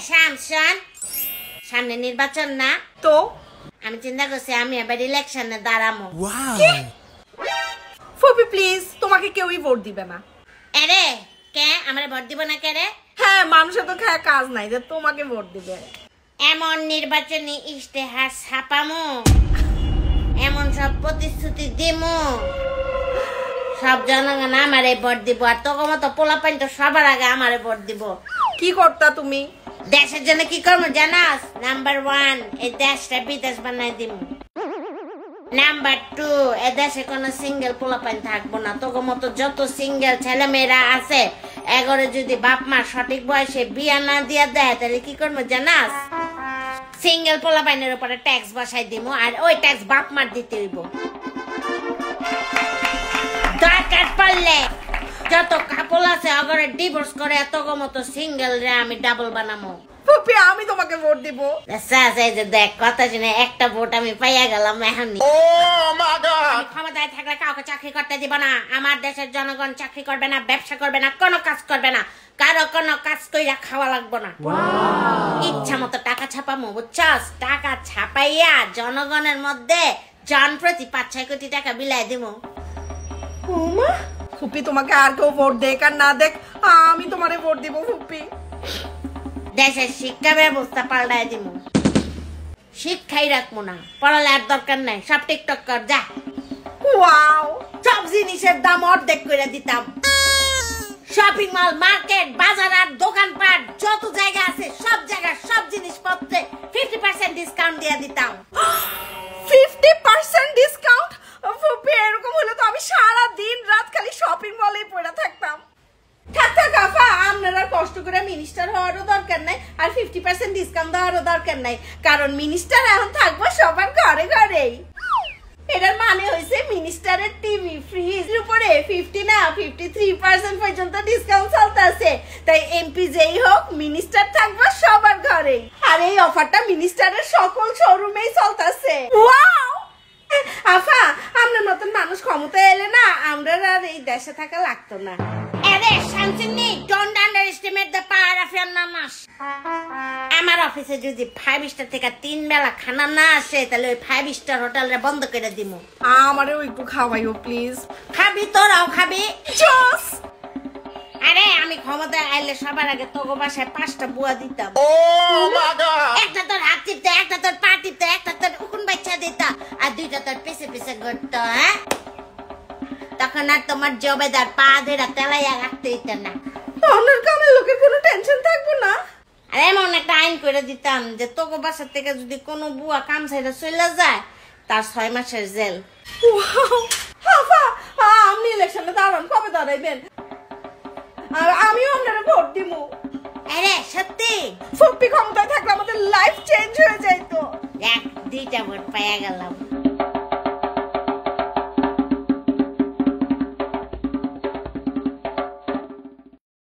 শামসান সামনে নির্বাচন না তো আমি চিন্তা করছি আমি এবার ইলেকশনে দাঁড়াবো। ফুপি প্লিজ, তোমাকে কেউই ভোট দিবে না। আরে কে আমারে ভোট দিব না কে রে? হ্যাঁ, মানুষের তো কাজ নাই যে তোমাকে ভোট দিবে। এমন নির্বাচনী ইশতেহার ছাপামো, এমন সব প্রতিশ্রুতি দিমু, সব জনগণ আমারে ভোট দিব। আর তোকে মতো পোলাপাইন তো সবার আগে আমারে ভোট দিব। কি করতা তুমি? দেশের জন্য কি করবো জানাস? নাম্বার 1 এই দেশটা বিদেশ বানাই দিব। নাম্বার 2 এ দেশে কোনো সিঙ্গেল পোলাপাইন থাকবো না। তোকে মতো যত সিঙ্গেল ছেলে মেয়েরা আছে এগরে যদি বাপ মা সঠিক বয়সে বিয়া না দিয়া দেয় তাহলে কি করবো জানাস? সিঙ্গেল পোলাপাইনের উপরে ট্যাক্স বসাই দিব, আর ওই ট্যাক্স বাপ মার দিতে হইব। দরকার পড়লে যত কাপল আছে অগরে ডিভোর্স করে তোকে মতো সিঙ্গেল রে আমি ডাবল বানাবো। ফুপি আমি তোমাকে ভোট দিব। দেখ কথা শুনে একটা ভোট আমি পাইয়া গেলাম এখনই। ক্ষমতায় থাকলে কাউকে চাকরি করতে দিব না। আমার দেশের জনগণ চাকরি করবে না, ব্যবসা করবে না, কোনো কাজ করবে না, কারো কোনো কাজ কইরা খাওয়া লাগবে না। ইচ্ছা মতো টাকা ছাপামো, বুঝছস? টাকা ছাপাইয়া জনগণের মধ্যে জন প্রতি 5-6 কোটি টাকা বিলাই দিব। ফুপি তোমাকে আর কেউ ভোট দেখ আর না দেখ, আমি তোমারে ভোট দিব ফুপি। দেশের শিক্ষা ব্যবস্থা পাল্টাই দিব, শিক্ষাই রাখবো না, পড়ালেখার দরকার নাই, সব টিকটক কর যা। ওয়াও, সব জিনিসের দাম অর্ধেক করে দিতাম। শপিং মল, মার্কেট, বাজার আর দোকানপাট যত জায়গা আছে সব জায়গায় সব জিনিসপত্রে 50% ডিসকাউন্ট দিয়ে দিতাম। 50% ডিসকাউন্ট? ফুপি এরকম হলে তো আমি সারা দিন রাত খালি শপিং মলেই পড়ে থাকতাম। থাক আপা, আপনারা কষ্ট করে মিনিস্টার হওয়ারও দরকার নাই আর 50% ডিসকাউন্ট দেওয়ারও দরকার নাই, কারণ মিনিস্টার এখন থাকবো সবার ঘরে ঘরেই। এটার মানে হয়েছে মিনিস্টারের টিভি ফ্রিজের উপরে 50 না 53% পর্যন্ত ডিসকাউন্ট চলতেছে। তাই এমপি যেই হোক মিনিস্টার থাকবে সবার ঘরেই। আর এই অফারটা মিনিস্টারের সকল শোরুমেই চলতেছে। ওয়াও আফা, আপনার মতন মানুষ ক্ষমতায় এলে না আমরা আর এই দেশে থাকা লাগতো না। আরে Shamsini, don't underestimate the power of your namaz. আমার অফিসে যদি 5 স্টার থেকে 3 বেলা খানা না আসে তাহলে ওই 5 স্টার হোটেলরে বন্ধ করে দিমু। আমারেও একটু খাওয়াইও প্লিজ। খাবি? তোরাও খাবি? জস। আরে আমি ক্ষমতায় আইলে সবার আগে তোগো বাসায় 5টা বুয়া দিতাম। একটা তোর হাত টিপতে, একটা তোর পা টিপতে, একটা তোর উকুন বাচ্চা দিতা, আর 2টা তোর পিছে পিছে ঘুরতো। হ্যাঁ, তখন আর তোমার জবেদার পা ধরে তেলাইয়া রাখতে দিত না। অন্যের কামের লোকের কোনো টেনশন থাকবো না। আর এমন একটা আইন করে দিতাম যে তোগো বাসার থেকে যদি কোনো বুয়া কাম ছাইরা চলে যায় তার 6 মাসের জেল। আপনি ইলেকশনে দাঁড়ান, কবে দাঁড়াইবেন? আর আমিও আপনারা ভোট দিব। আরে সত্যি? ফুপি ক্ষমতায় থাকলে আমাদের লাইফ চেঞ্জ হয়ে যাইতো। 2টা ভোট পাইয়া গেলাম।